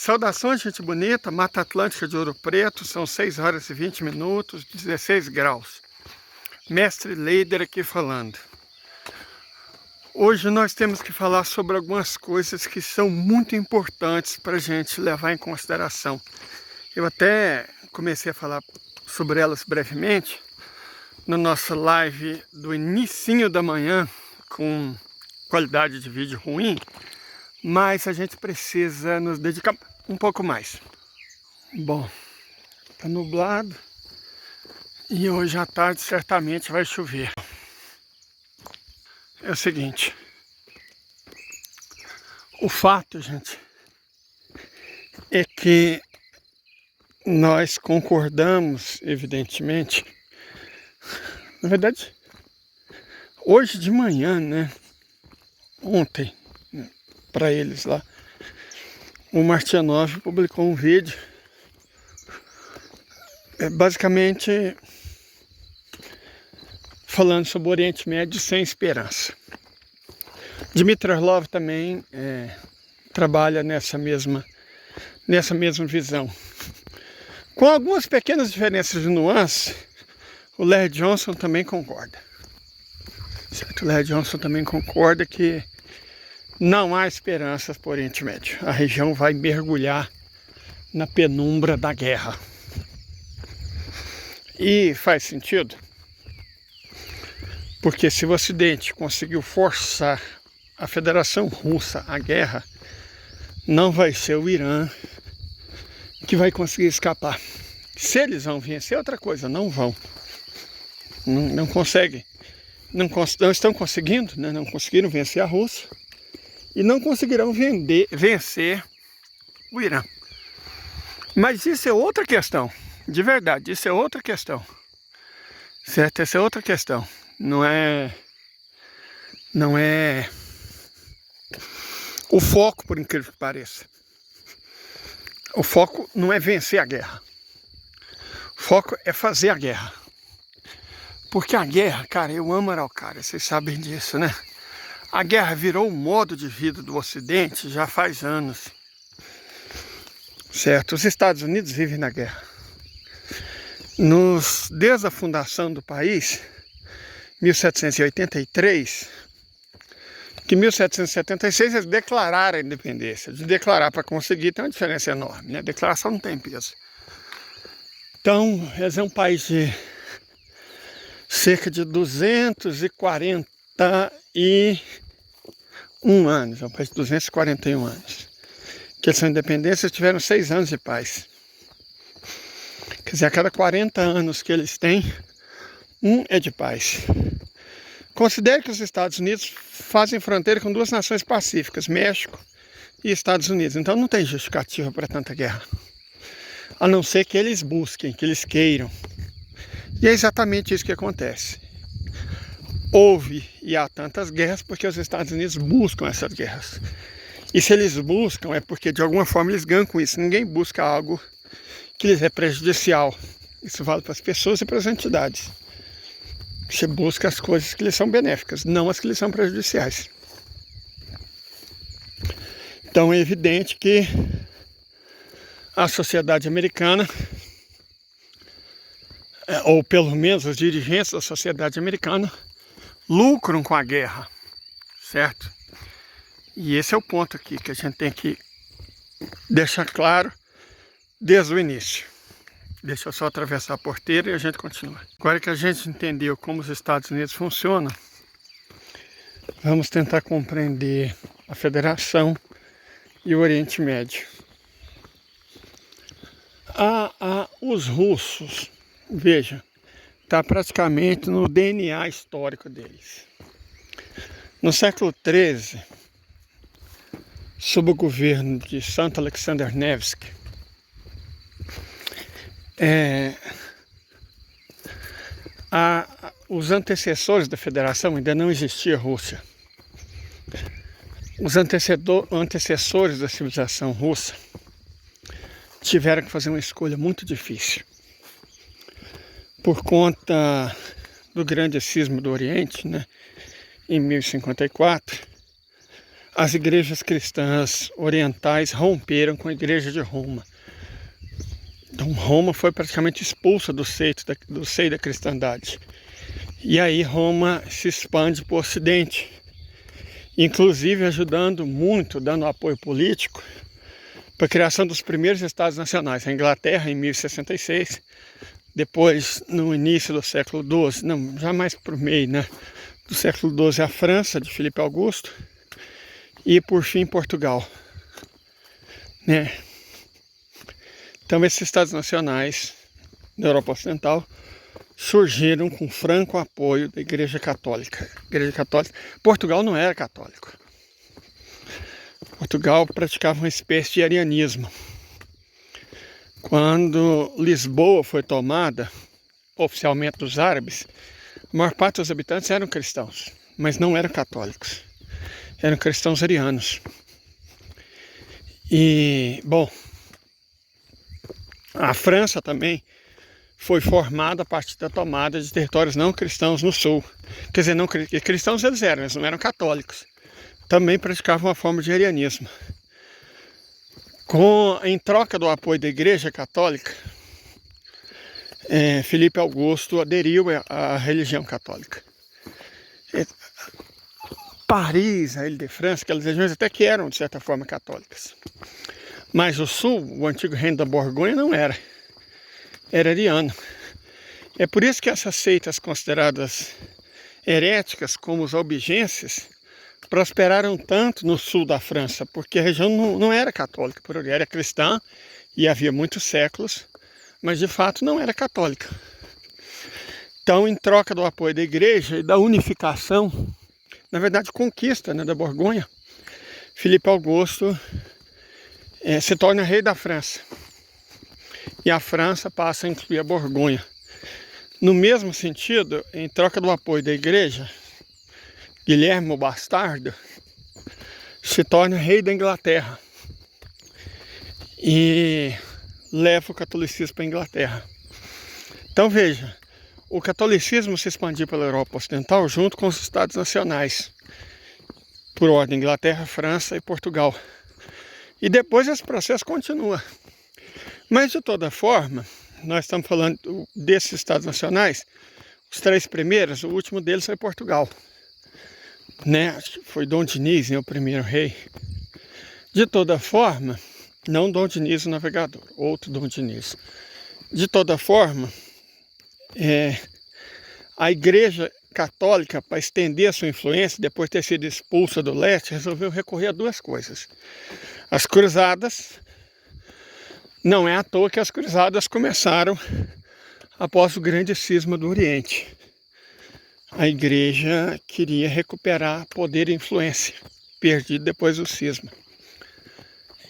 Saudações, gente bonita, Mata Atlântica de Ouro Preto, são 6 horas e 20 minutos, 16 graus. Mestre Leider aqui falando. Hoje nós temos que falar sobre algumas coisas que são muito importantes para a gente levar em consideração. Eu até comecei a falar sobre elas brevemente na nossa live do inicinho da manhã, com qualidade de vídeo ruim, mas a gente precisa nos dedicar um pouco mais. Bom, tá nublado e hoje à tarde certamente vai chover. É o seguinte, o fato, gente, é que nós concordamos, evidentemente, na verdade, hoje de manhã, né, ontem, para eles lá, o Martianov publicou um vídeo, basicamente falando sobre o Oriente Médio sem esperança. Dmitry Orlov também trabalha nessa mesma visão. Com algumas pequenas diferenças de nuance, o Larry Johnson também concorda. Certo? O Larry Johnson também concorda que não há esperanças para o Oriente Médio. A região vai mergulhar na penumbra da guerra. E faz sentido, porque se o Ocidente conseguiu forçar a Federação Russa à guerra, não vai ser o Irã que vai conseguir escapar. Se eles vão vencer, outra coisa, não vão. Não conseguem. Não estão conseguindo, né? Não conseguiram vencer a Rússia. E não conseguirão vencer o Irã. Mas isso é outra questão. De verdade, isso é outra questão. Certo? Essa é outra questão. Não é o foco, por incrível que pareça. O foco não é vencer a guerra. O foco é fazer a guerra. Porque a guerra, cara, eu amo Araucária, vocês sabem disso, né? A guerra virou um modo de vida do Ocidente já faz anos. Certo? Os Estados Unidos vivem na guerra. Desde a fundação do país, 1783, que em 1776 eles declararam a independência. De declarar para conseguir tem uma diferença enorme, né? Declaração não tem peso. Então, eles é um país de cerca de 241 anos, é um país de 241 anos. Que eles são independentes, eles tiveram 6 anos de paz. Quer dizer, a cada 40 anos que eles têm, um é de paz. Considere que os Estados Unidos fazem fronteira com 2 nações pacíficas, México e Estados Unidos. Então não tem justificativa para tanta guerra. A não ser que eles busquem, que eles queiram. E é exatamente isso que acontece. Houve e há tantas guerras porque os Estados Unidos buscam essas guerras. E se eles buscam é porque de alguma forma eles ganham com isso. Ninguém busca algo que lhes é prejudicial. Isso vale para as pessoas e para as entidades. Você busca as coisas que lhes são benéficas, não as que lhes são prejudiciais. Então é evidente que a sociedade americana, ou pelo menos os dirigentes da sociedade americana, lucram com a guerra, certo? E esse é o ponto aqui que a gente tem que deixar claro desde o início. Deixa eu só atravessar a porteira e a gente continua. Agora que a gente entendeu como os Estados Unidos funcionam, vamos tentar compreender a Federação e o Oriente Médio. Os russos, veja, está praticamente no DNA histórico deles. No século XIII, sob o governo de Santo Alexander Nevsky, os antecessores da Federação, ainda não existia Rússia. Os antecessores da civilização russa tiveram que fazer uma escolha muito difícil. Por conta do grande cisma do Oriente, né, em 1054, as igrejas cristãs orientais romperam com a igreja de Roma. Então Roma foi praticamente expulsa do seio da cristandade. E aí Roma se expande para o ocidente, inclusive ajudando muito, dando apoio político para a criação dos primeiros estados nacionais. A Inglaterra em 1066, depois no início do século XII, não, já mais para o meio, né, do século XII, a França de Filipe Augusto e por fim Portugal, né? Então esses estados nacionais da Europa Ocidental surgiram com franco apoio da Igreja Católica. Portugal não era católico. Portugal praticava uma espécie de arianismo. Quando Lisboa foi tomada oficialmente dos árabes, a maior parte dos habitantes eram cristãos, mas não eram católicos. Eram cristãos arianos. E, bom, a França também foi formada a partir da tomada de territórios não cristãos no sul. Quer dizer, não cristãos eles não eram católicos. Também praticavam uma forma de arianismo. Em troca do apoio da Igreja Católica, Filipe Augusto aderiu à religião católica. Paris, a Ile-de-France, aquelas regiões até que eram, de certa forma, católicas. Mas o sul, o antigo reino da Borgonha, não era. Era ariano. É por isso que essas seitas consideradas heréticas, como os albigenses, prosperaram tanto no sul da França, porque a região não era católica, por ali era cristã e havia muitos séculos, mas de fato não era católica. Então, em troca do apoio da igreja e da unificação, na verdade conquista, né, da Borgonha, Filipe Augusto se torna rei da França. E a França passa a incluir a Borgonha. No mesmo sentido, em troca do apoio da igreja, Guilherme o Bastardo se torna rei da Inglaterra e leva o catolicismo para a Inglaterra. Então veja, o catolicismo se expandiu pela Europa Ocidental junto com os estados nacionais, por ordem Inglaterra, França e Portugal. E depois esse processo continua. Mas de toda forma, nós estamos falando desses estados nacionais, os três primeiros, o último deles foi Portugal. Né? Acho que foi Dom Diniz, né, o primeiro rei. De toda forma, não Dom Diniz o navegador, outro Dom Diniz. De toda forma, a Igreja Católica, para estender a sua influência, depois de ter sido expulsa do leste, resolveu recorrer a duas coisas. As cruzadas. Não é à toa que as cruzadas começaram após o grande cisma do Oriente. A igreja queria recuperar poder e influência, perdido depois do cisma,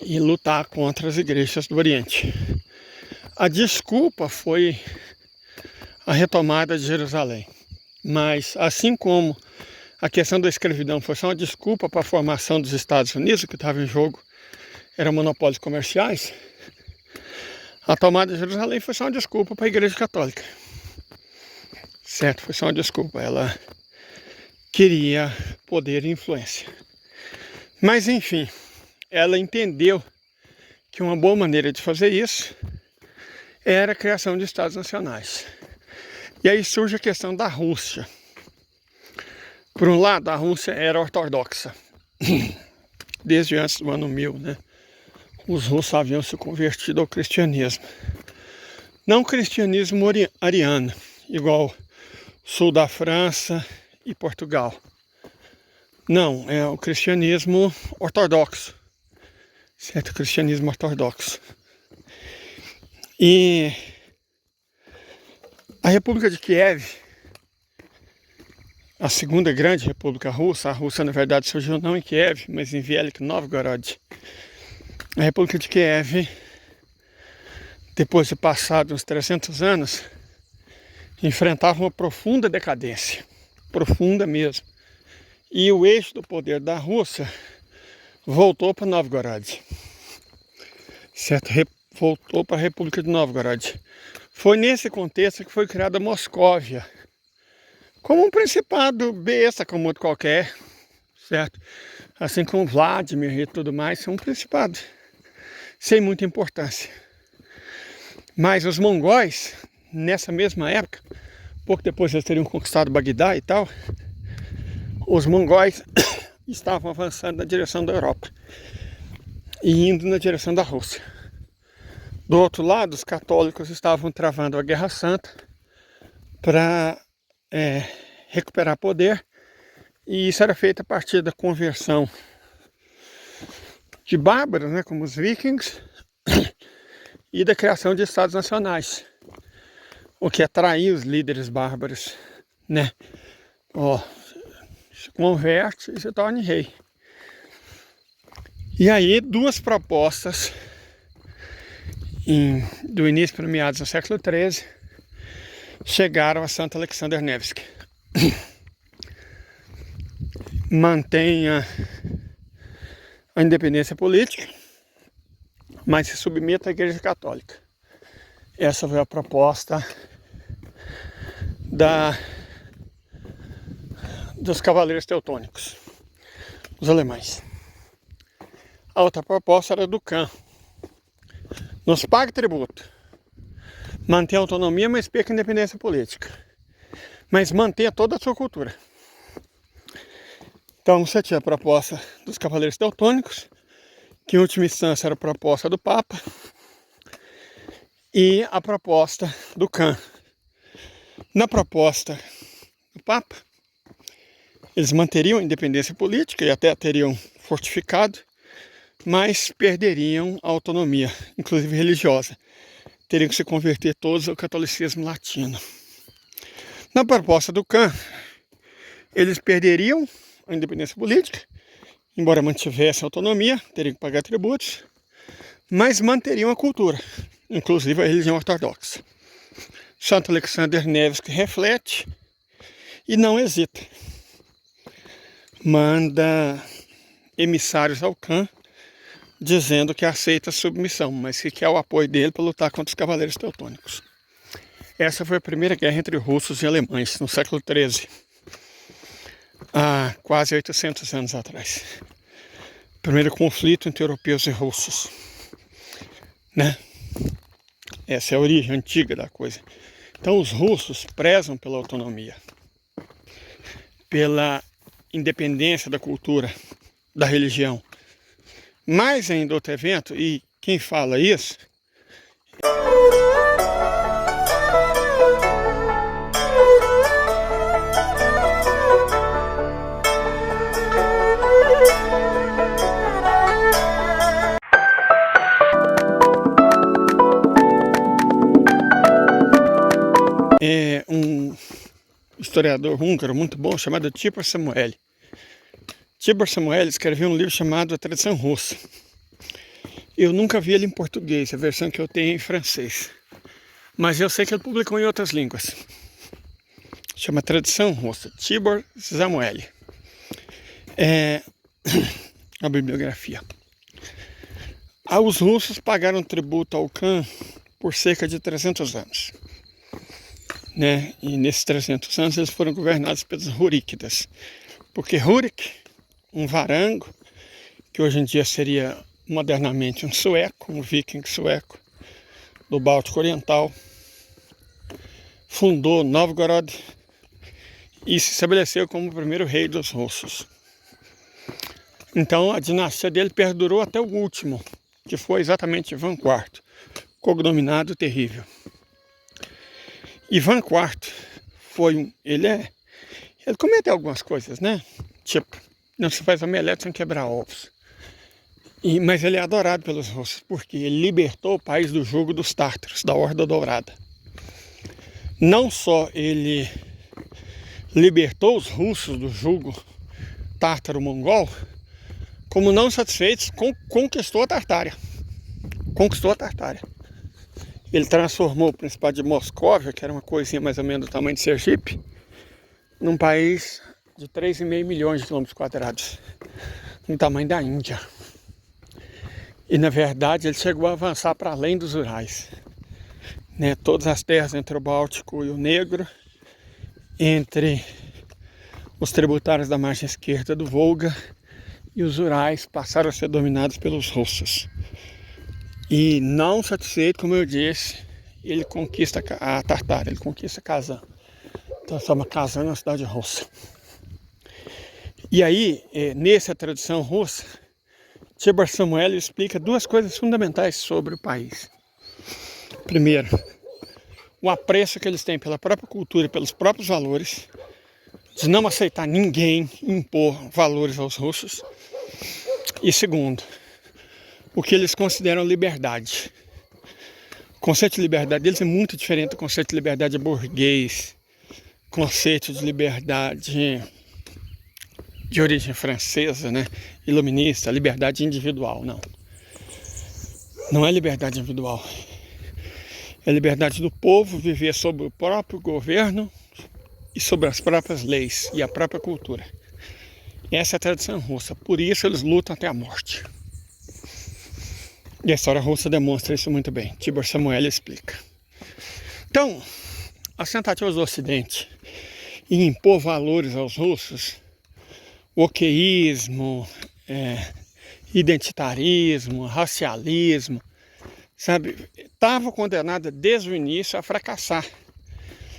e lutar contra as igrejas do Oriente. A desculpa foi a retomada de Jerusalém. Mas, assim como a questão da escravidão foi só uma desculpa para a formação dos Estados Unidos, o que estava em jogo eram monopólios comerciais, a tomada de Jerusalém foi só uma desculpa para a Igreja Católica. Certo? Foi só uma desculpa. Ela queria poder e influência. Mas, enfim, ela entendeu que uma boa maneira de fazer isso era a criação de estados nacionais. E aí surge a questão da Rússia. Por um lado, a Rússia era ortodoxa, desde antes do ano 1000, né? Os russos haviam se convertido ao cristianismo. Não cristianismo ariano, igual sul da França e Portugal. Não, é o cristianismo ortodoxo. Certo? Cristianismo ortodoxo. E a República de Kiev, a segunda grande república russa, a Rússia na verdade surgiu não em Kiev, mas em Velik Novgorod. A República de Kiev, depois de passar uns 300 anos, enfrentava uma profunda decadência, profunda mesmo. E o eixo do poder da Rússia voltou para Novgorod, certo? Voltou para a República de Novgorod. Foi nesse contexto que foi criada Moscóvia, como um principado besta, como outro qualquer, certo? assim como Vladimir e tudo mais, são um principado sem muita importância. Mas os mongóis, nessa mesma época, pouco depois eles teriam conquistado Bagdá e tal, os mongóis estavam avançando na direção da Europa e indo na direção da Rússia. Do outro lado, os católicos estavam travando a Guerra Santa para recuperar poder, e isso era feito a partir da conversão de bárbaros, né, como os vikings, e da criação de estados nacionais, o que atraía os líderes bárbaros, né? Se converte e se torna rei. E aí, duas propostas do início para meados do século XIII chegaram a Santo Alexander Nevsky. Mantenha a independência política, mas se submeta à Igreja Católica. Essa foi a proposta dos cavaleiros teutônicos, os alemães. A outra proposta era do Khan. Nos pague tributo, manter a autonomia, mas perca a independência política, mas mantenha toda a sua cultura. Então você tinha a proposta dos cavaleiros teutônicos, que em última instância era a proposta do Papa, e a proposta do Khan. Na proposta do Papa, eles manteriam a independência política e até teriam fortificado, mas perderiam a autonomia, inclusive religiosa. Teriam que se converter todos ao catolicismo latino. Na proposta do Khan, eles perderiam a independência política, embora mantivessem a autonomia, teriam que pagar tributos, mas manteriam a cultura, inclusive a religião ortodoxa. Santo Alexander Nevsky reflete e não hesita. Manda emissários ao Khan, dizendo que aceita a submissão, mas que quer o apoio dele para lutar contra os cavaleiros teutônicos. Essa foi a primeira guerra entre russos e alemães, no século XIII, há quase 800 anos atrás. Primeiro conflito entre europeus e russos, né? Essa é a origem antiga da coisa. Então os russos prezam pela autonomia, pela independência da cultura, da religião. Mais ainda outro evento, e quem fala isso é um historiador húngaro muito bom chamado Tibor Samueli. Tibor Samueli escreveu um livro chamado A Tradição Russa. Eu nunca vi ele em português, a versão que eu tenho é em francês. Mas eu sei que ele publicou em outras línguas. Chama Tradição Russa, Tibor Samueli. É a bibliografia. Os russos pagaram tributo ao Khan por cerca de 300 anos. Né? E nesses 300 anos eles foram governados pelos Ruríkidas. Porque Rurik, um varango, que hoje em dia seria modernamente um sueco, um viking sueco, do Báltico Oriental, fundou Novgorod e se estabeleceu como o primeiro rei dos russos. Então a dinastia dele perdurou até o último, que foi exatamente Ivan IV, cognominado Terrível. Ivan IV foi ele cometeu algumas coisas, né? Tipo, não se faz omelete sem quebrar ovos. Mas ele é adorado pelos russos, porque ele libertou o país do jugo dos tártaros, da Horda Dourada. Não só ele libertou os russos do jugo tártaro-mongol, como não satisfeitos, conquistou a Tartária. Ele transformou o Principado de Moscóvia, que era uma coisinha mais ou menos do tamanho de Sergipe, num país de 3,5 milhões de quilômetros quadrados, no tamanho da Índia. E na verdade ele chegou a avançar para além dos Urais, né? Todas as terras entre o Báltico e o Negro, entre os tributários da margem esquerda do Volga e os Urais passaram a ser dominados pelos russos. E não satisfeito, como eu disse, ele conquista a Tartária, ele conquista Kazan. Transforma Kazan na cidade russa. E aí, nessa tradição russa, Tibor Samuel explica duas coisas fundamentais sobre o país. Primeiro, o apreço que eles têm pela própria cultura e pelos próprios valores, de não aceitar ninguém impor valores aos russos. E segundo, o que eles consideram liberdade. O conceito de liberdade deles é muito diferente do conceito de liberdade burguês, conceito de liberdade de origem francesa, né? Iluminista, liberdade individual, não. Não é liberdade individual. É liberdade do povo viver sob o próprio governo e sobre as próprias leis e a própria cultura. Essa é a tradição russa, por isso eles lutam até a morte. E a história russa demonstra isso muito bem. Tibor Samuel explica. Então, as tentativas do Ocidente em impor valores aos russos, o oqueísmo, identitarismo, racialismo, sabe, estava condenada desde o início a fracassar.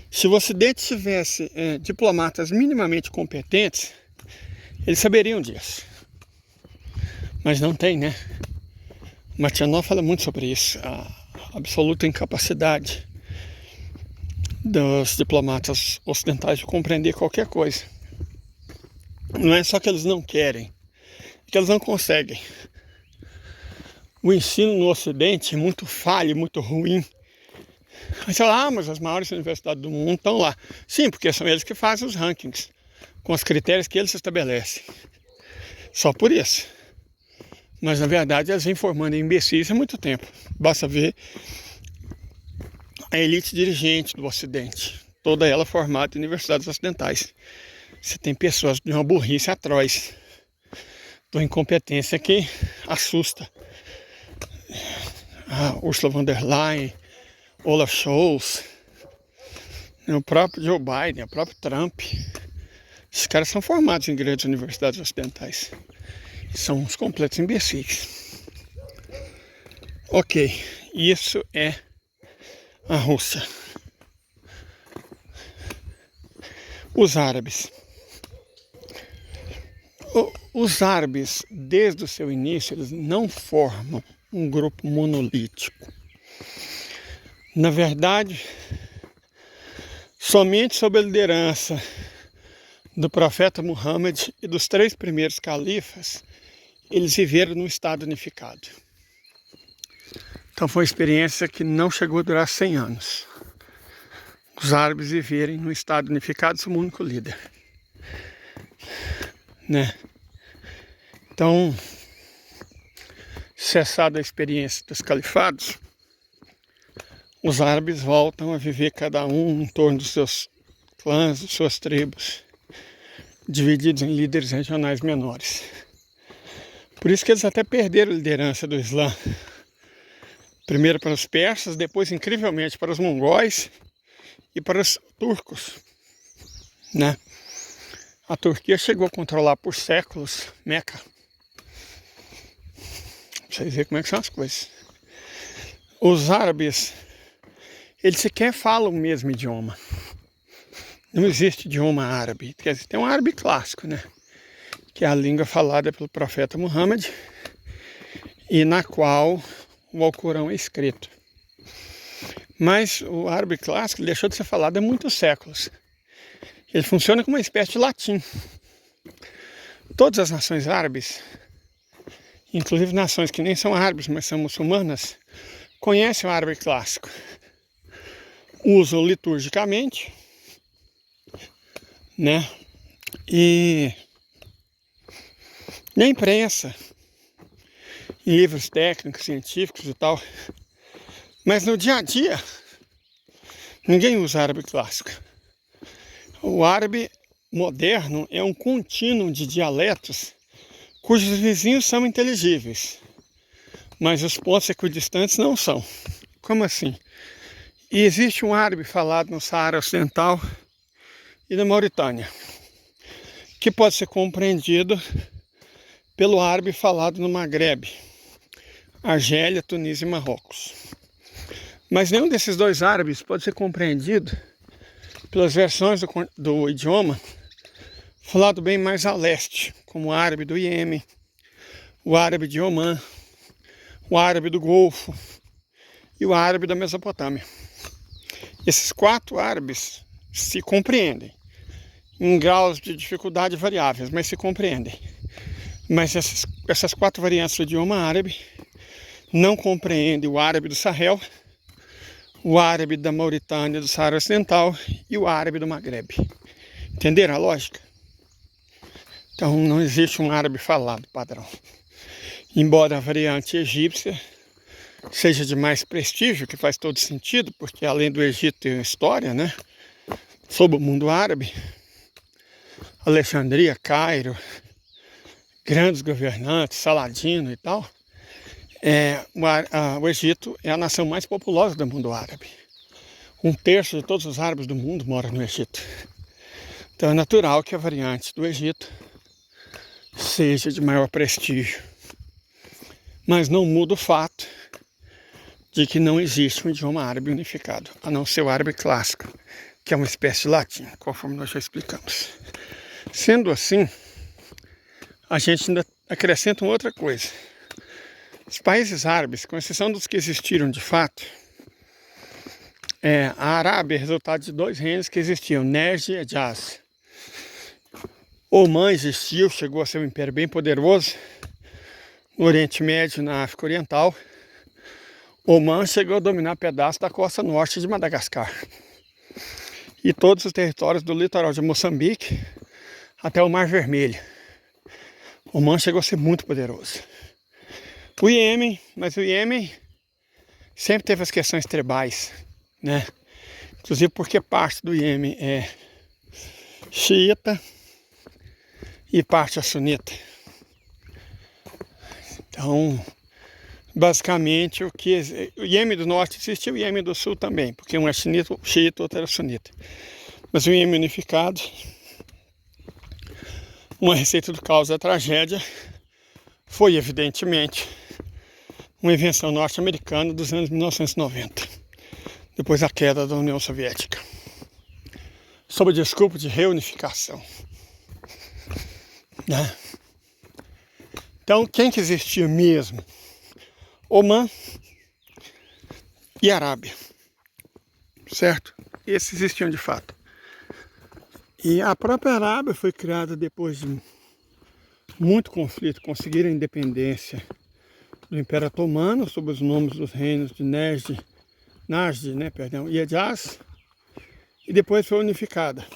Se o Ocidente tivesse diplomatas minimamente competentes, eles saberiam disso. Mas não tem, né? Martianov fala muito sobre isso, a absoluta incapacidade dos diplomatas ocidentais de compreender qualquer coisa. Não é só que eles não querem, é que eles não conseguem. O ensino no Ocidente é muito falho, muito ruim. Aí você fala, mas as maiores universidades do mundo estão lá. Sim, porque são eles que fazem os rankings, com os critérios que eles estabelecem. Só por isso. Mas na verdade eles vêm formando imbecis há muito tempo. Basta ver a elite dirigente do Ocidente, toda ela formada em universidades ocidentais. Você tem pessoas de uma burrice atroz, de uma incompetência que assusta. A Ursula von der Leyen, Olaf Scholz, o próprio Joe Biden, o próprio Trump. Esses caras são formados em grandes universidades ocidentais. São uns completos imbecis. Ok, isso é a Rússia. Os árabes. Os árabes, desde o seu início, eles não formam um grupo monolítico. Na verdade, somente sob a liderança do profeta Muhammad e dos 3 primeiros califas, eles viveram num estado unificado. Então foi uma experiência que não chegou a durar 100 anos. Os árabes viverem num estado unificado sob um único líder. Né? Então, cessada a experiência dos califados, os árabes voltam a viver cada um em torno dos seus clãs, das suas tribos, divididos em líderes regionais menores. Por isso que eles até perderam a liderança do Islã. Primeiro para os persas, depois incrivelmente para os mongóis e para os turcos, né? A Turquia chegou a controlar por séculos Meca. Pra vocês verem como é que são as coisas. Os árabes, eles sequer falam o mesmo idioma. Não existe idioma árabe. Quer dizer, tem um árabe clássico, né? Que é a língua falada pelo profeta Muhammad e na qual o Alcorão é escrito. Mas o árabe clássico deixou de ser falado há muitos séculos. Ele funciona como uma espécie de latim. Todas as nações árabes, inclusive nações que nem são árabes, mas são muçulmanas, conhecem o árabe clássico. Usam liturgicamente, né? E na imprensa, em livros técnicos, científicos e tal. Mas no dia a dia, ninguém usa árabe clássico. O árabe moderno é um contínuo de dialetos cujos vizinhos são inteligíveis, mas os pontos equidistantes não são. Como assim? E existe um árabe falado no Saara Ocidental e na Mauritânia, que pode ser compreendido pelo árabe falado no Maghreb, Argélia, Tunísia e Marrocos. Mas nenhum desses dois árabes pode ser compreendido pelas versões do idioma falado bem mais a leste, como o árabe do Iêmen, o árabe de Omã, o árabe do Golfo e o árabe da Mesopotâmia. Esses 4 árabes se compreendem, em graus de dificuldade variáveis, mas se compreendem. Mas essas 4 variantes do idioma árabe não compreendem o árabe do Sahel, o árabe da Mauritânia do Saara Ocidental e o árabe do Maghreb. Entenderam a lógica? Então não existe um árabe falado padrão. Embora a variante egípcia seja de mais prestígio, que faz todo sentido, porque além do Egito tem uma história, né? Sobre o mundo árabe, Alexandria, Cairo, grandes governantes, Saladino e tal. O Egito é a nação mais populosa do mundo árabe. 1/3 de todos os árabes do mundo moram no Egito. Então é natural que a variante do Egito seja de maior prestígio. Mas não muda o fato de que não existe um idioma árabe unificado, a não ser o árabe clássico, que é uma espécie de latim, conforme nós já explicamos. Sendo assim, a gente ainda acrescenta uma outra coisa. Os países árabes, com exceção dos que existiram de fato, a Arábia é resultado de 2 reinos que existiam, Najd e Hejaz. Omã existiu, chegou a ser um império bem poderoso no Oriente Médio e na África Oriental. Omã chegou a dominar pedaços da costa norte de Madagascar e todos os territórios do litoral de Moçambique até o Mar Vermelho. Omã chegou a ser muito poderoso. O Iêmen, mas o Iêmen sempre teve as questões tribais, né? Inclusive porque parte do Iêmen é xiita e parte é sunita. Então, basicamente, o Iêmen do Norte existe, o Iêmen do Sul também, porque um é xiita, outro era sunita. Mas o Iêmen unificado, uma receita do caos da tragédia, foi evidentemente uma invenção norte-americana dos anos 1990, depois da queda da União Soviética, sob a desculpa de reunificação, né? Então, quem que existia mesmo? Omã e Arábia, certo? Esses existiam de fato. E a própria Arábia foi criada depois de muito conflito, conseguiram a independência do Império Otomano, sob os nomes dos reinos de Najd, e Hejaz, e depois foi unificada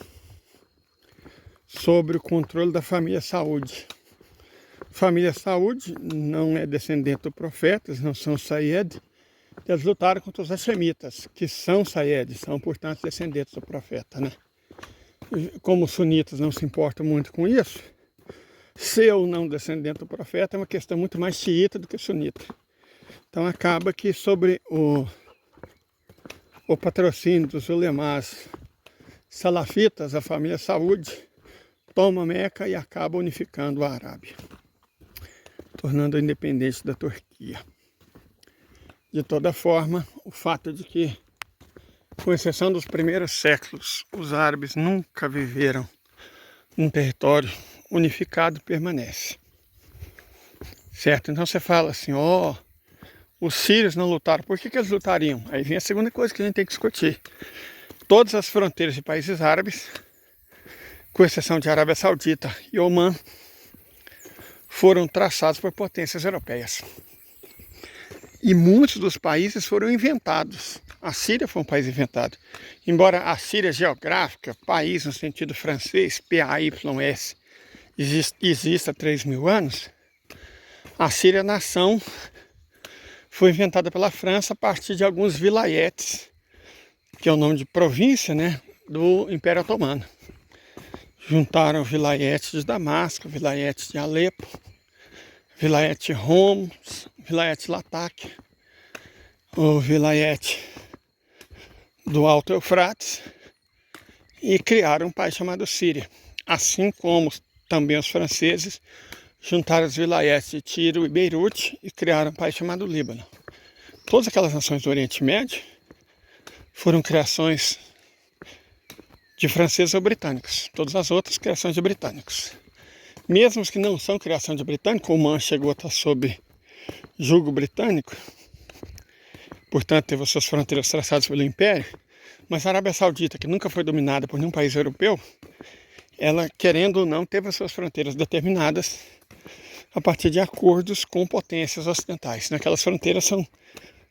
sob o controle da família Saúde. Família Saúde não é descendente do profeta, não são Sayed. Eles lutaram contra os Hashemitas, que são Sayed, são, portanto, descendentes do profeta, né? Como os sunitas não se importam muito com isso, ser ou não descendente do profeta é uma questão muito mais xiita do que sunita. Então acaba que sobre o patrocínio dos ulemás salafitas, a família Saúde toma Meca e acaba unificando a Arábia, tornando-a independente da Turquia. De toda forma, o fato de que, com exceção dos primeiros séculos, os árabes nunca viveram num território unificado permanece. Certo? Então você fala assim, os sírios não lutaram, por que eles lutariam? Aí vem a segunda coisa que a gente tem que discutir. Todas as fronteiras de países árabes, com exceção de Arábia Saudita e Omã, foram traçados por potências europeias. E muitos dos países foram inventados. A Síria foi um país inventado. Embora a Síria geográfica, país no sentido francês, PAYS, exista há 3.000 anos, a Síria nação foi inventada pela França a partir de alguns vilayetes, que é o nome de província, né, do Império Otomano. Juntaram o vilayete de Damasco, o vilayete de Alepo, vilayete de Homs, vilayete de Latáquia, o vilayete do Alto Eufrates, e criaram um país chamado Síria. Assim como também os franceses juntaram os vilayetes de Tiro e Beirute e criaram um país chamado Líbano. Todas aquelas nações do Oriente Médio foram criações de franceses ou britânicos. Todas as outras, criações de britânicos. Mesmo os que não são criação de britânico, Oman chegou a estar sob jugo britânico, portanto teve as suas fronteiras traçadas pelo Império, mas a Arábia Saudita, que nunca foi dominada por nenhum país europeu, ela, querendo ou não, teve as suas fronteiras determinadas a partir de acordos com potências ocidentais. Aquelas fronteiras são,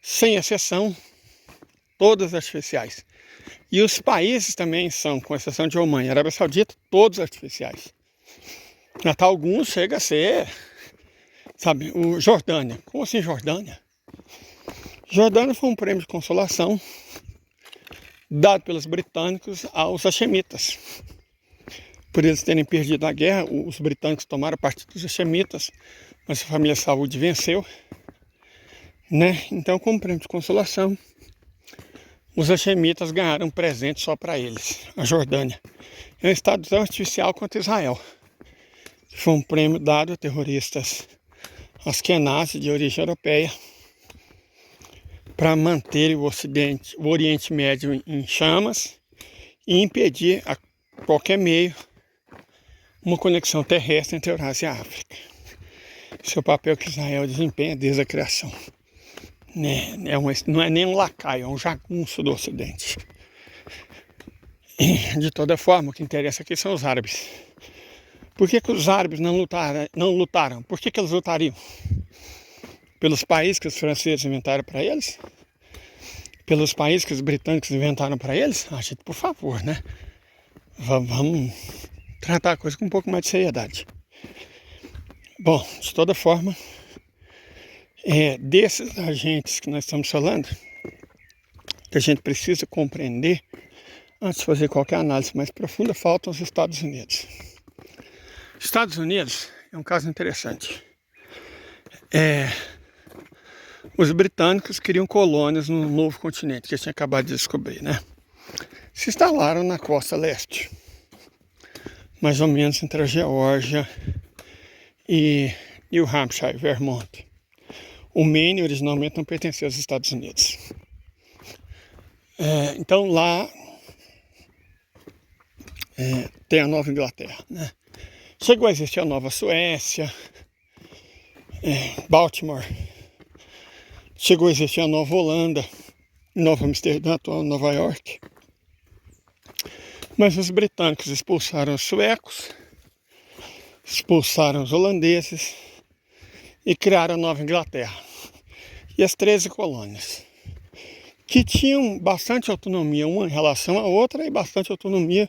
sem exceção, todas artificiais. E os países também são, com exceção de Oman e Arábia Saudita, todos artificiais. Até alguns chega a ser, sabe, o Jordânia. Como assim Jordânia? Jordânia foi um prêmio de consolação dado pelos britânicos aos hachemitas. Por eles terem perdido a guerra, os britânicos tomaram partido dos hachemitas, mas a família Saúde venceu, né? Então, como prêmio de consolação, os hachemitas ganharam um presente só para eles, a Jordânia. É um estado tão artificial quanto Israel. Foi um prêmio dado a terroristas askenazes de origem europeia para manter o Oriente Médio em chamas e impedir a qualquer meio uma conexão terrestre entre a Eurásia e a África. Esse é o papel que Israel desempenha desde a criação. Não é nem um lacaio, é um jagunço do Ocidente. De toda forma, o que interessa aqui são os árabes. Por que os árabes não lutaram? Por que eles lutariam? Pelos países que os franceses inventaram para eles? Pelos países que os britânicos inventaram para eles? Gente, por favor, né? Vamos tratar a coisa com um pouco mais de seriedade. Bom, de toda forma, desses agentes que nós estamos falando, que a gente precisa compreender, antes de fazer qualquer análise mais profunda, faltam os Estados Unidos. Estados Unidos é um caso interessante. Os britânicos queriam colônias no novo continente que eles tinham acabado de descobrir, né? Se instalaram na costa leste, mais ou menos entre a Geórgia e New Hampshire, Vermont. O Maine originalmente não pertencia aos Estados Unidos. Então lá tem a Nova Inglaterra, né? Chegou a existir a Nova Suécia, Baltimore. Chegou a existir a Nova Holanda, Nova Amsterdã, atual Nova York. Mas os britânicos expulsaram os suecos, expulsaram os holandeses e criaram a Nova Inglaterra. E as 13 colônias, que tinham bastante autonomia uma em relação à outra e bastante autonomia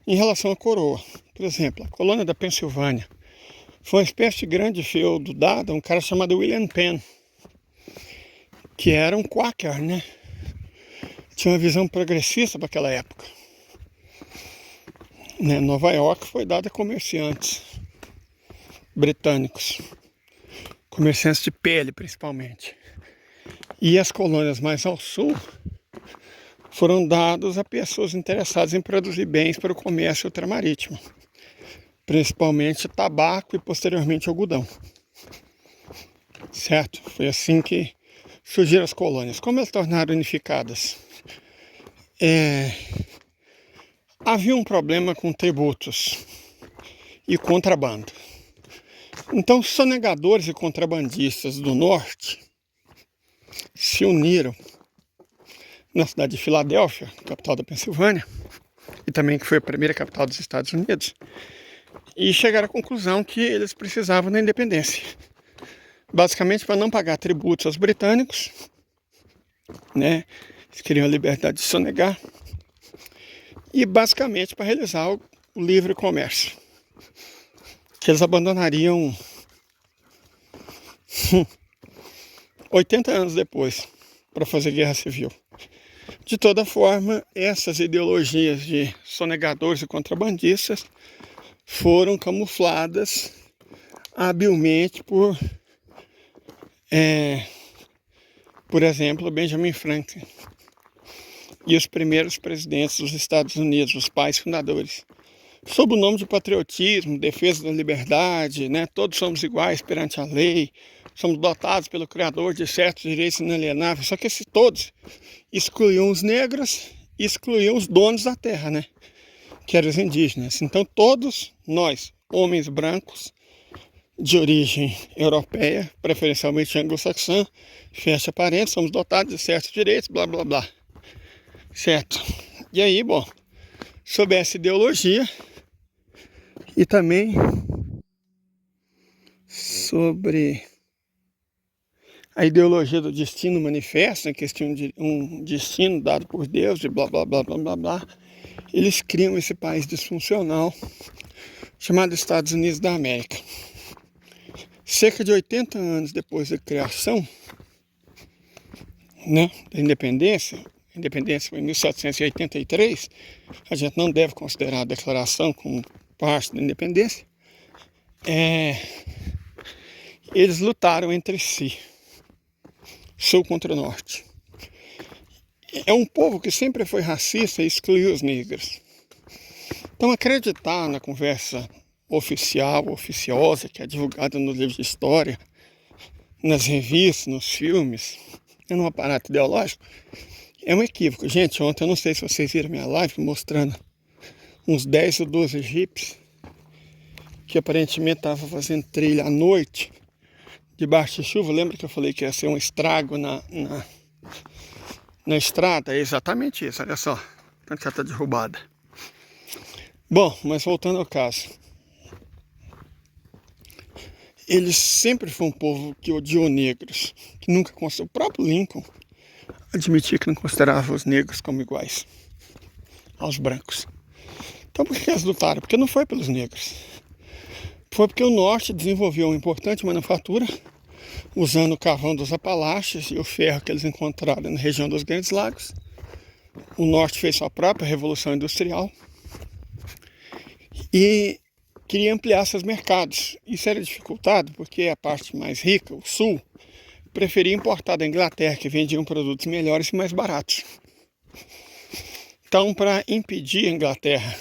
em relação à coroa. Por exemplo, a colônia da Pensilvânia foi uma espécie de grande feudo dado a um cara chamado William Penn, que era um quaker, né? Tinha uma visão progressista para aquela época. Nova York foi dada a comerciantes britânicos, comerciantes de pele principalmente. E as colônias mais ao sul foram dadas a pessoas interessadas em produzir bens para o comércio ultramarítimo, principalmente tabaco e posteriormente algodão. Certo? Foi assim que surgiram as colônias. Como elas se tornaram unificadas? Havia um problema com tributos e contrabando. Então, os sonegadores e contrabandistas do norte se uniram na cidade de Filadélfia, capital da Pensilvânia, e também que foi a primeira capital dos Estados Unidos, e chegaram à conclusão que eles precisavam da independência. Basicamente para não pagar tributos aos britânicos, né? Eles queriam a liberdade de sonegar, e basicamente para realizar o livre comércio, que eles abandonariam 80 anos depois para fazer guerra civil. De toda forma, essas ideologias de sonegadores e contrabandistas foram camufladas habilmente por exemplo, Benjamin Franklin e os primeiros presidentes dos Estados Unidos, os pais fundadores, sob o nome de patriotismo, defesa da liberdade, né? Todos somos iguais perante a lei, somos dotados pelo Criador de certos direitos inalienáveis. Só que esses todos excluíam os negros e excluíam os donos da terra, né? Que eram os indígenas. Então todos nós, homens brancos, de origem europeia, preferencialmente anglo-saxã, fecha parênteses, somos dotados de certos direitos, blá blá blá. Certo? E aí, bom, sob essa ideologia e também sobre a ideologia do destino manifesto, né, que é um destino dado por Deus, de blá blá blá blá blá blá, eles criam esse país disfuncional chamado Estados Unidos da América. Cerca de 80 anos depois da criação, né, da independência, a independência foi em 1783, a gente não deve considerar a declaração como parte da independência, eles lutaram entre si, sul contra norte. É um povo que sempre foi racista e excluiu os negros. Então acreditar na conversa oficial, oficiosa, que é divulgada nos livros de história, nas revistas, nos filmes, num aparato ideológico, é um equívoco. Gente, ontem eu não sei se vocês viram minha live mostrando uns 10 ou 12 jipes que aparentemente estavam fazendo trilha à noite, debaixo de chuva. Lembra que eu falei que ia ser um estrago na estrada? É exatamente isso, olha só, tanto que ela está derrubada. Bom, mas voltando ao caso. Eles sempre foi um povo que odiou negros, que nunca considerou. O próprio Lincoln admitia que não considerava os negros como iguais aos brancos. Então por que eles lutaram? Porque não foi pelos negros. Foi porque o norte desenvolveu uma importante manufatura, usando o carvão dos Apalaches e o ferro que eles encontraram na região dos Grandes Lagos. O norte fez sua própria revolução industrial e queria ampliar seus mercados. Isso era dificultado porque a parte mais rica, o sul, preferia importar da Inglaterra, que vendiam produtos melhores e mais baratos. Então, para impedir a Inglaterra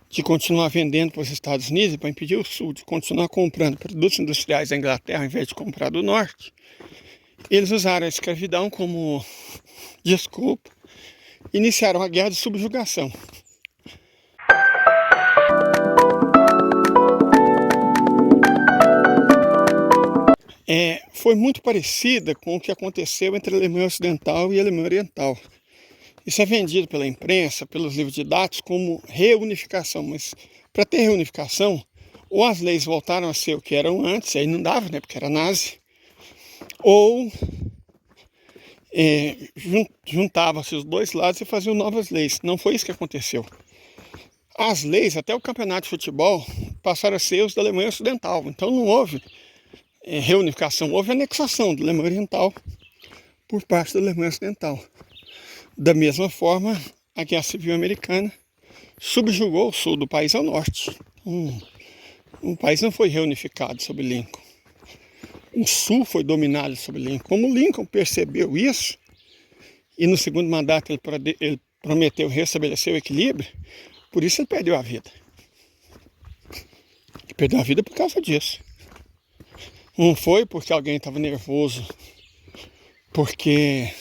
de continuar vendendo para os Estados Unidos, para impedir o sul de continuar comprando produtos industriais da Inglaterra ao invés de comprar do norte, eles usaram a escravidão como desculpa e iniciaram a guerra de subjugação. Foi muito parecida com o que aconteceu entre a Alemanha Ocidental e a Alemanha Oriental. Isso é vendido pela imprensa, pelos livros didáticos, como reunificação. Mas para ter reunificação, ou as leis voltaram a ser o que eram antes, aí não dava, né, porque era nazi, ou juntavam-se os dois lados e faziam novas leis. Não foi isso que aconteceu. As leis, até o campeonato de futebol, passaram a ser os da Alemanha Ocidental. Então não houve reunificação, houve anexação da Alemanha Oriental por parte da Alemanha Ocidental. Da mesma forma, a Guerra Civil Americana subjugou o sul do país ao norte. O país não foi reunificado sob Lincoln. O sul foi dominado sob Lincoln. Como Lincoln percebeu isso, e no segundo mandato ele prometeu restabelecer o equilíbrio, por isso ele perdeu a vida. Ele perdeu a vida por causa disso. Não foi porque alguém estava nervoso, porque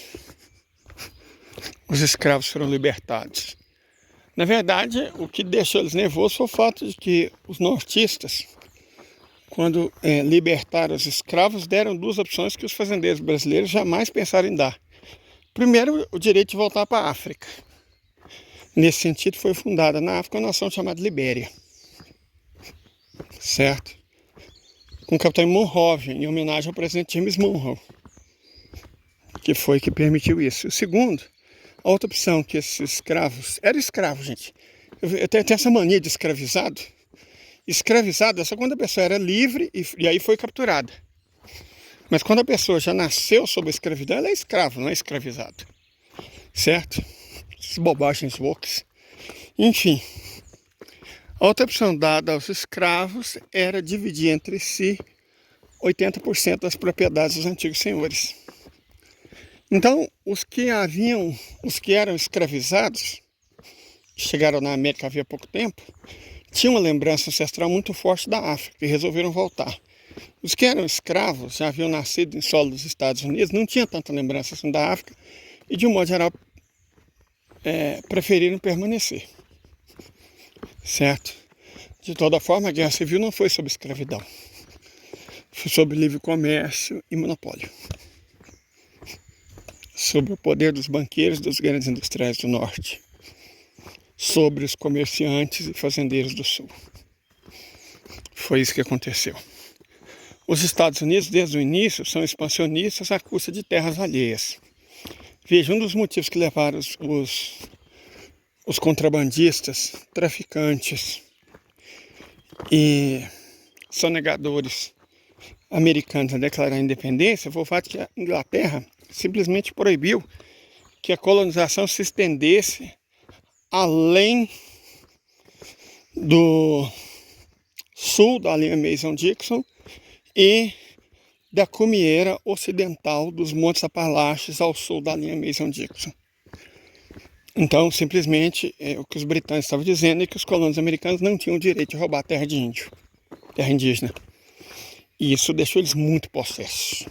os escravos foram libertados. Na verdade, o que deixou eles nervosos foi o fato de que os nortistas, quando libertaram os escravos, deram duas opções que os fazendeiros brasileiros jamais pensaram em dar. Primeiro, o direito de voltar para a África. Nesse sentido, foi fundada na África uma nação chamada Libéria. Certo? Com o capitão Monrovia, em homenagem ao presidente James Monroe, que foi que permitiu isso. O segundo, a outra opção que esses escravos... Era escravo, gente. Eu tenho essa mania de escravizado. Escravizado é só quando a pessoa era livre e aí foi capturada. Mas quando a pessoa já nasceu sob a escravidão, ela é escravo, não é escravizado. Certo? Essas bobagens woke. Enfim, a outra opção dada aos escravos era dividir entre si 80% das propriedades dos antigos senhores. Então, os que eram escravizados, chegaram na América havia pouco tempo, tinham uma lembrança ancestral muito forte da África e resolveram voltar. Os que eram escravos, já haviam nascido em solo dos Estados Unidos, não tinham tanta lembrança assim da África e, de um modo geral, preferiram permanecer. Certo? De toda forma, a Guerra Civil não foi sobre escravidão. Foi sobre livre comércio e monopólio. Sobre o poder dos banqueiros e dos grandes industriais do Norte. Sobre os comerciantes e fazendeiros do Sul. Foi isso que aconteceu. Os Estados Unidos, desde o início, são expansionistas à custa de terras alheias. Veja, um dos motivos que levaram os contrabandistas, traficantes e sonegadores americanos a declarar a independência foi o fato que a Inglaterra simplesmente proibiu que a colonização se estendesse além do sul da linha Mason-Dixon e da cumieira ocidental dos Montes Apalaches ao sul da linha Mason-Dixon. Então, simplesmente, o que os britânicos estavam dizendo é que os colonos americanos não tinham o direito de roubar terra de índio, terra indígena. E isso deixou eles muito possessos.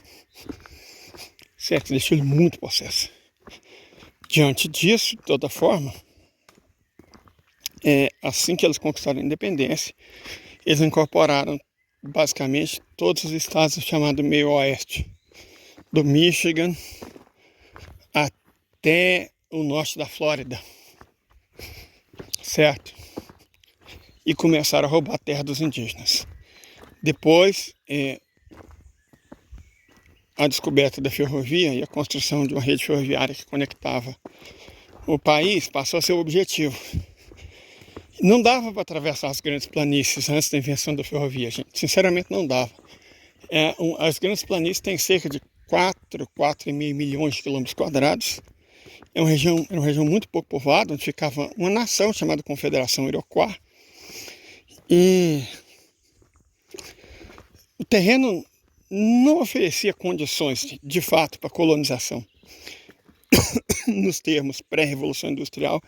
Certo? Deixou eles muito possessos. Diante disso, de toda forma, assim que eles conquistaram a independência, eles incorporaram basicamente todos os estados chamados meio oeste, do Michigan até o norte da Flórida, certo? E começaram a roubar a terra dos indígenas. Depois, a descoberta da ferrovia e a construção de uma rede ferroviária que conectava o país passou a ser o objetivo. Não dava para atravessar as grandes planícies antes da invenção da ferrovia, gente. Sinceramente, não dava. As grandes planícies têm cerca de 4,5 milhões de quilômetros quadrados. Era uma região muito pouco povoada, onde ficava uma nação chamada Confederação Iroquois. E o terreno não oferecia condições, de fato, para colonização, nos termos pré-revolução industrial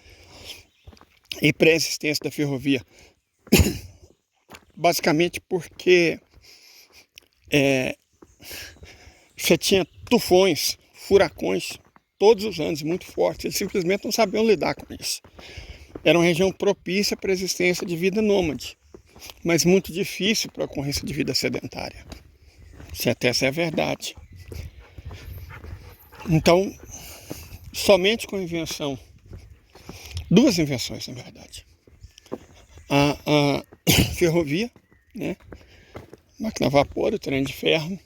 e pré-existência da ferrovia. Basicamente porque você tinha tufões, furacões, todos os anos, muito fortes. Eles simplesmente não sabiam lidar com isso. Era uma região propícia para a existência de vida nômade, mas muito difícil para a ocorrência de vida sedentária. Essa é a verdade. Então, somente com a invenção, duas invenções, na verdade. A ferrovia, né? Máquina a vapor, o trem de ferro,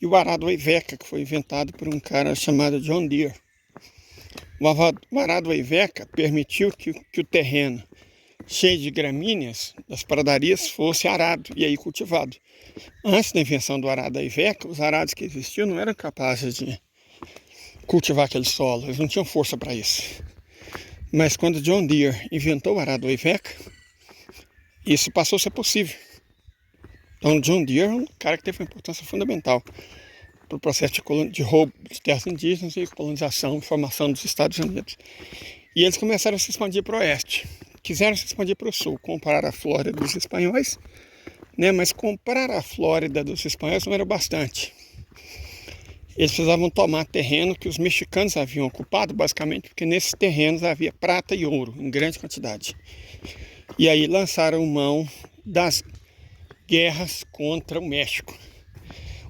e o arado Iveca, que foi inventado por um cara chamado John Deere. O arado Iveca permitiu que o terreno cheio de gramíneas das pradarias fosse arado e aí cultivado. Antes da invenção do arado Iveca, os arados que existiam não eram capazes de cultivar aquele solo, eles não tinham força para isso. Mas quando John Deere inventou o arado Iveca, isso passou a ser possível. Então John Deere é um cara que teve uma importância fundamental para o processo de roubo de terras indígenas e colonização e formação dos Estados Unidos. E eles começaram a se expandir para o oeste. Quiseram se expandir para o sul, comprar a Flórida dos espanhóis, né? Mas comprar a Flórida dos espanhóis não era bastante. Eles precisavam tomar terreno que os mexicanos haviam ocupado, basicamente porque nesses terrenos havia prata e ouro em grande quantidade. E aí lançaram mão das guerras contra o México.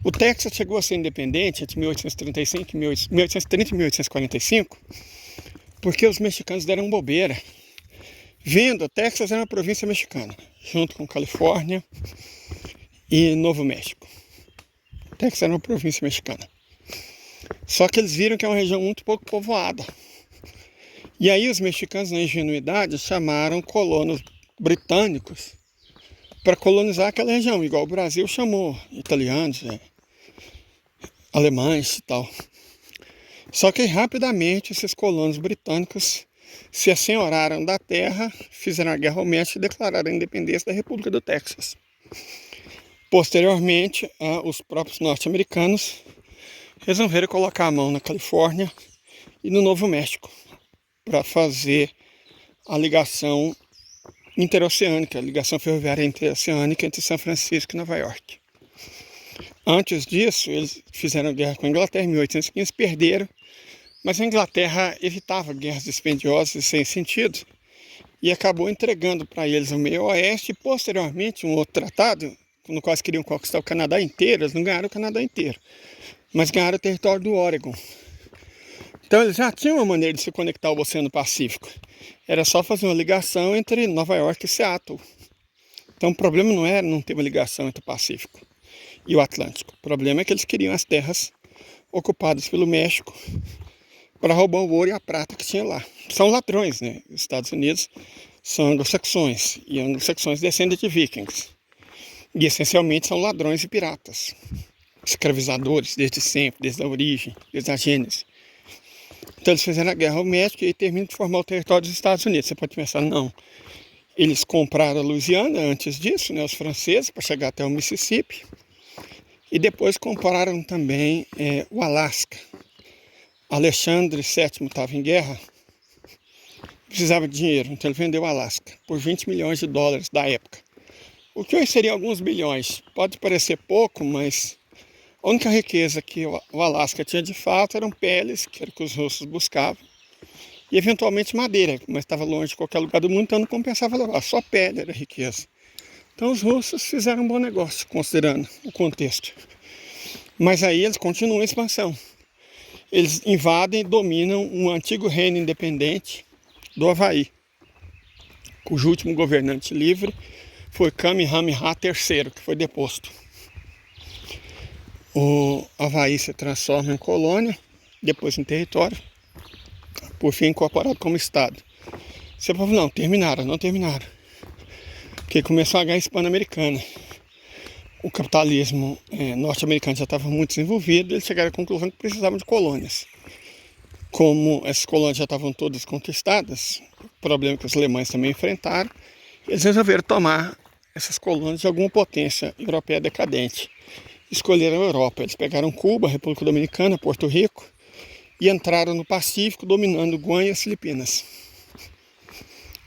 O Texas chegou a ser independente entre 1830 e 1845, porque os mexicanos deram bobeira. Vendo, o Texas era uma província mexicana, junto com Califórnia e Novo México. O Texas era uma província mexicana. Só que eles viram que é uma região muito pouco povoada. E aí os mexicanos, na ingenuidade, chamaram colonos britânicos para colonizar aquela região, igual o Brasil chamou italianos, alemães e tal. Só que rapidamente esses colonos britânicos se assenhoraram da terra, fizeram a guerra ao México e declararam a independência da República do Texas. Posteriormente, os próprios norte-americanos resolveram colocar a mão na Califórnia e no Novo México para fazer a ligação interoceânica, a ligação ferroviária interoceânica entre São Francisco e Nova York. Antes disso, eles fizeram guerra com a Inglaterra em 1815, perderam, mas a Inglaterra evitava guerras dispendiosas e sem sentido e acabou entregando para eles o meio oeste e posteriormente um outro tratado, no qual eles queriam conquistar o Canadá inteiro. Eles não ganharam o Canadá inteiro, mas ganharam o território do Oregon. Então eles já tinham uma maneira de se conectar ao Oceano Pacífico. Era só fazer uma ligação entre Nova York e Seattle. Então o problema não era não ter uma ligação entre o Pacífico e o Atlântico. O problema é que eles queriam as terras ocupadas pelo México para roubar o ouro e a prata que tinha lá. São ladrões, né? Os Estados Unidos são anglo-saxões, e anglo-saxões descendem de vikings. E essencialmente são ladrões e piratas, escravizadores desde sempre, desde a origem, desde a gênese. Então eles fizeram a guerra ao México e aí terminam de formar o território dos Estados Unidos. Você pode pensar, não, eles compraram a Louisiana antes disso, né, os franceses, para chegar até o Mississippi, e depois compraram também o Alasca. Alexandre VII estava em guerra, precisava de dinheiro, então ele vendeu o Alasca por 20 milhões de dólares da época. O que hoje seria alguns bilhões. Pode parecer pouco, mas a única riqueza que o Alasca tinha de fato eram peles, que era o que os russos buscavam, e eventualmente madeira, mas estava longe de qualquer lugar do mundo, então não compensava levar, só pele era riqueza. Então os russos fizeram um bom negócio, considerando o contexto. Mas aí eles continuam a expansão. Eles invadem e dominam um antigo reino independente do Havaí, cujo último governante livre foi Kamehameha III, que foi deposto. O Havaí se transforma em colônia, depois em território, por fim incorporado como estado. Você pode falar, não terminaram. Porque começou a guerra hispano-americana. O capitalismo norte-americano já estava muito desenvolvido, eles chegaram à conclusão que precisavam de colônias. Como essas colônias já estavam todas conquistadas, problema que os alemães também enfrentaram, eles resolveram tomar essas colônias de alguma potência europeia decadente. Escolheram a Europa. Eles pegaram Cuba, República Dominicana, Porto Rico e entraram no Pacífico, dominando Guam e as Filipinas.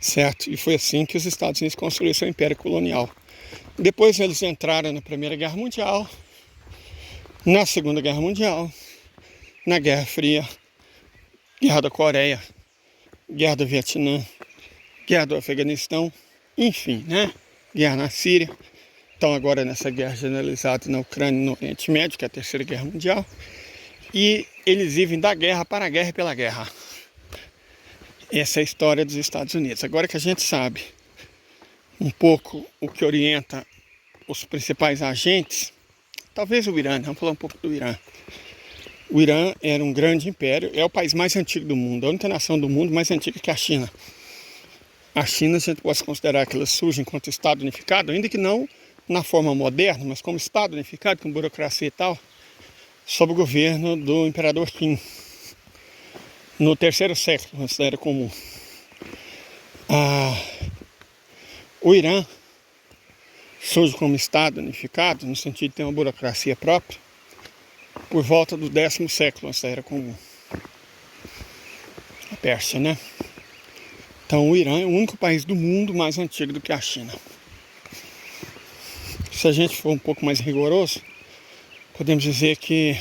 Certo? E foi assim que os Estados Unidos construíram seu império colonial. Depois eles entraram na Primeira Guerra Mundial, na Segunda Guerra Mundial, na Guerra Fria, Guerra da Coreia, Guerra do Vietnã, Guerra do Afeganistão, enfim, né? Guerra na Síria. Estão agora nessa guerra generalizada na Ucrânia e no Oriente Médio, que é a Terceira Guerra Mundial. E eles vivem da guerra para a guerra e pela guerra. Essa é a história dos Estados Unidos. Agora que a gente sabe um pouco o que orienta os principais agentes, talvez o Irã, vamos falar um pouco do Irã. O Irã era um grande império, é o país mais antigo do mundo, a única nação do mundo mais antiga que a China. A China, a gente pode considerar que ela surge enquanto Estado unificado, ainda que não na forma moderna, mas como Estado unificado, com burocracia e tal, sob o governo do Imperador Qin, no terceiro século antes da Era Comum. O Irã surge como Estado unificado, no sentido de ter uma burocracia própria, por volta do 10º século antes da Era Comum. A Pérsia, né? Então o Irã é o único país do mundo mais antigo do que a China. Se a gente for um pouco mais rigoroso, podemos dizer que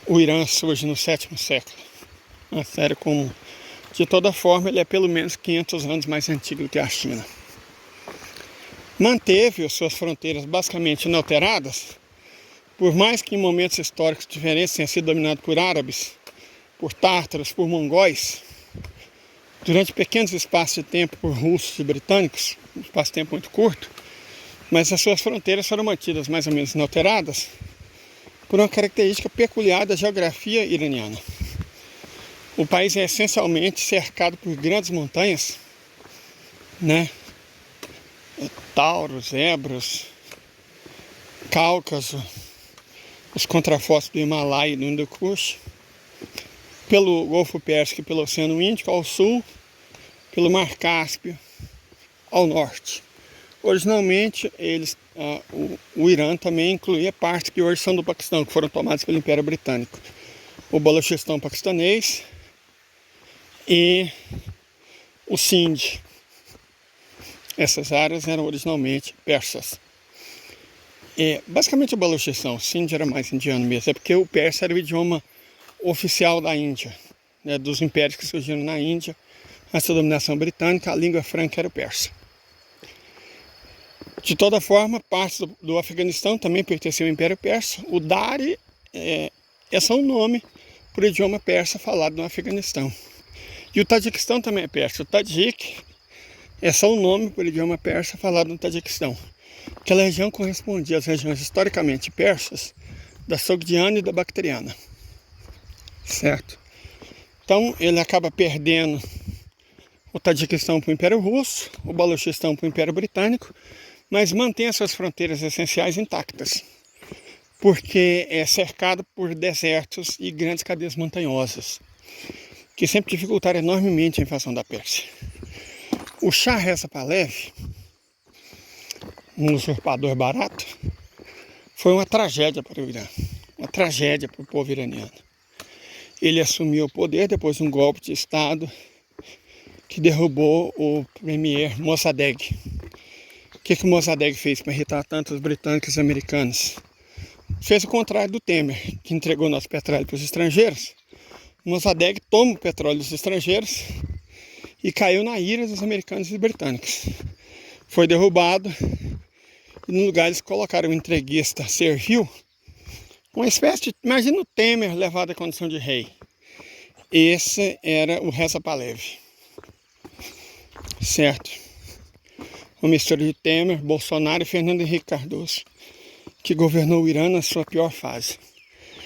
o Irã surge no 7º século, antes da Era Comum. De toda forma, ele é pelo menos 500 anos mais antigo do que a China. Manteve as suas fronteiras basicamente inalteradas, por mais que em momentos históricos diferentes tenha sido dominado por árabes, por tártaros, por mongóis, durante pequenos espaços de tempo por russos e britânicos, um espaço de tempo muito curto, mas as suas fronteiras foram mantidas mais ou menos inalteradas por uma característica peculiar da geografia iraniana. O país é essencialmente cercado por grandes montanhas, né? Tauros, Ebros, Cáucaso, os contrafortes do Himalaia e do Hindu Kush, pelo Golfo Pérsico e pelo Oceano Índico ao sul, pelo Mar Cáspio ao norte. Originalmente, o Irã também incluía partes que hoje são do Paquistão, que foram tomadas pelo Império Britânico. O Balochistão paquistanês e o Sind. Essas áreas eram originalmente persas. Basicamente o Baluchistão, o Sind era mais indiano mesmo, é porque o persa era o idioma oficial da Índia, né, dos impérios que surgiram na Índia. Antes da dominação britânica, a língua franca era o persa. De toda forma, partes do Afeganistão também pertenciam ao Império Persa. O Dari é só um nome para o idioma persa falado no Afeganistão. E o Tajiquistão também é persa. O Tajik é só um nome para o idioma persa falado no Tajiquistão. Aquela região correspondia às regiões historicamente persas da Sogdiana e da Bactriana. Certo? Então ele acaba perdendo o Tajiquistão para o Império Russo, o Baluchistão para o Império Britânico, mas mantém as suas fronteiras essenciais intactas, porque é cercado por desertos e grandes cadeias montanhosas, que sempre dificultaram enormemente a invasão da Pérsia. O Shah Reza Pahlavi, um usurpador barato, foi uma tragédia para o Irã, uma tragédia para o povo iraniano. Ele assumiu o poder depois de um golpe de Estado que derrubou o premier Mossadegh. O que o Mossadegh fez para irritar tanto os britânicos e os americanos? Fez o contrário do Temer, que entregou nosso petróleo para os estrangeiros. O Mossadegh toma o petróleo dos estrangeiros e caiu na ira dos americanos e dos britânicos. Foi derrubado e no lugar eles colocaram um entreguista servil, uma espécie de, imagina o Temer levado à condição de rei. Esse era o Reza Pahlavi. Certo? Uma mistura de Temer, Bolsonaro e Fernando Henrique Cardoso, que governou o Irã na sua pior fase.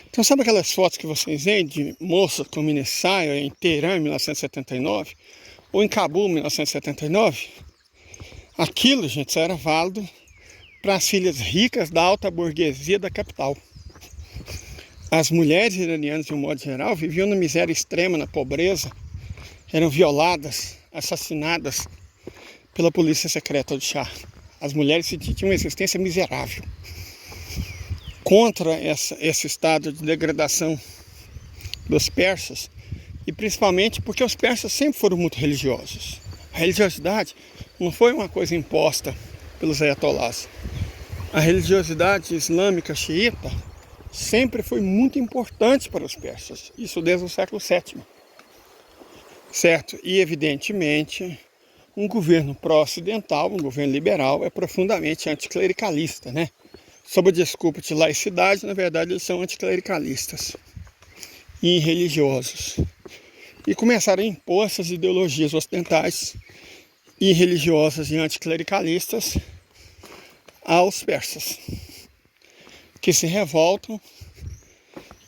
Então sabe aquelas fotos que vocês veem de moça com mini saia em Teherã em 1979 ou em Cabul em 1979? Aquilo, gente, só era válido para as filhas ricas da alta burguesia da capital. As mulheres iranianas, de um modo geral, viviam na miséria extrema, na pobreza, eram violadas, assassinadas pela polícia secreta do Shah. As mulheres tinham uma existência miserável. Contra esse estado de degradação dos persas, e principalmente porque os persas sempre foram muito religiosos. A religiosidade não foi uma coisa imposta pelos ayatollahs. A religiosidade islâmica xiita sempre foi muito importante para os persas, isso desde o século VII. Certo? E evidentemente, um governo pró-ocidental, um governo liberal, é profundamente anticlericalista, né? Sob a desculpa de laicidade, na verdade eles são anticlericalistas e religiosos. E começaram a impor essas ideologias ocidentais e religiosas e anticlericalistas aos persas, que se revoltam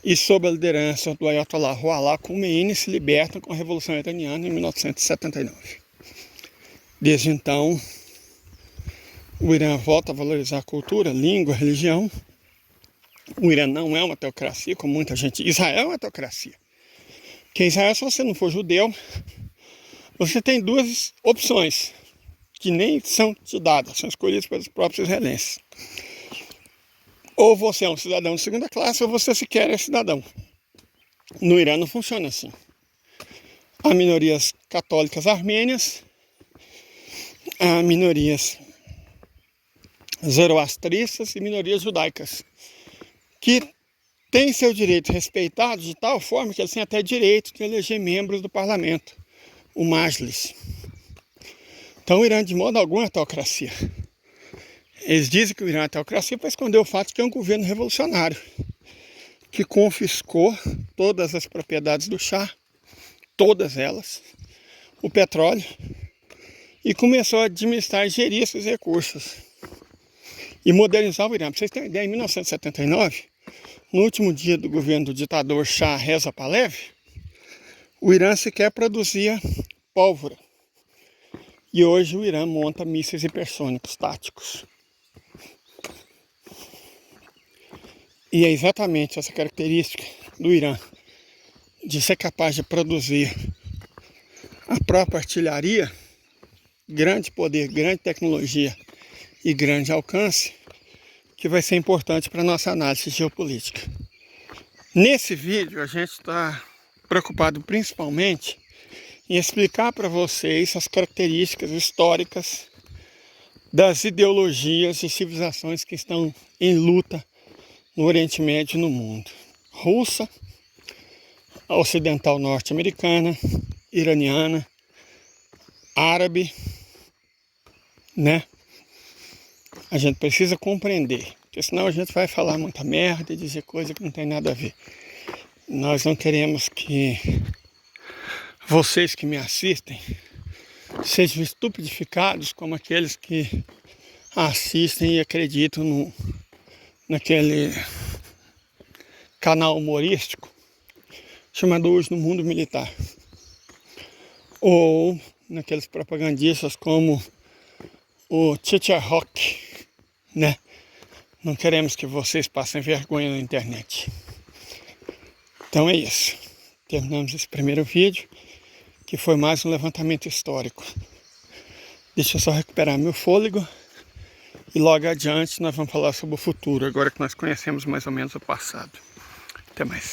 e sob a liderança do Ayatollah Ruhollah Khomeini se libertam com a Revolução Iraniana em 1979. Desde então, o Irã volta a valorizar a cultura, língua, religião. O Irã não é uma teocracia, como muita gente... Israel é uma teocracia. Porque em Israel, se você não for judeu, você tem duas opções, que nem são te dadas, são escolhidas pelos próprios israelenses. Ou você é um cidadão de segunda classe, ou você sequer é cidadão. No Irã não funciona assim. Há minorias católicas armênias, há minorias zoroastristas e minorias judaicas, que têm seu direito respeitado de tal forma que eles têm até direito de eleger membros do parlamento, o Majlis. Então o Irã de modo algum é teocracia. Eles dizem que o Irã é teocracia para esconder o fato de que é um governo revolucionário, que confiscou todas as propriedades do Shah, todas elas, o petróleo, e começou a administrar e gerir esses recursos e modernizar o Irã. Para vocês terem ideia, em 1979, no último dia do governo do ditador Shah Reza Pahlavi, o Irã sequer produzia pólvora. E hoje o Irã monta mísseis hipersônicos táticos. E é exatamente essa característica do Irã, de ser capaz de produzir a própria artilharia, grande poder, grande tecnologia e grande alcance, que vai ser importante para a nossa análise geopolítica. Nesse vídeo a gente está preocupado principalmente em explicar para vocês as características históricas das ideologias e civilizações que estão em luta no Oriente Médio e no mundo. Russa, ocidental norte-americana, iraniana, árabe, né? A gente precisa compreender, porque senão a gente vai falar muita merda e dizer coisa que não tem nada a ver. Nós não queremos que vocês que me assistem sejam estupidificados como aqueles que assistem e acreditam naquele canal humorístico chamado Hoje no Mundo Militar, ou naqueles propagandistas como o Teacher Rock, né? Não queremos que vocês passem vergonha na internet. Então é isso. Terminamos esse primeiro vídeo, que foi mais um levantamento histórico. Deixa eu só recuperar meu fôlego e logo adiante nós vamos falar sobre o futuro, agora que nós conhecemos mais ou menos o passado. Até mais.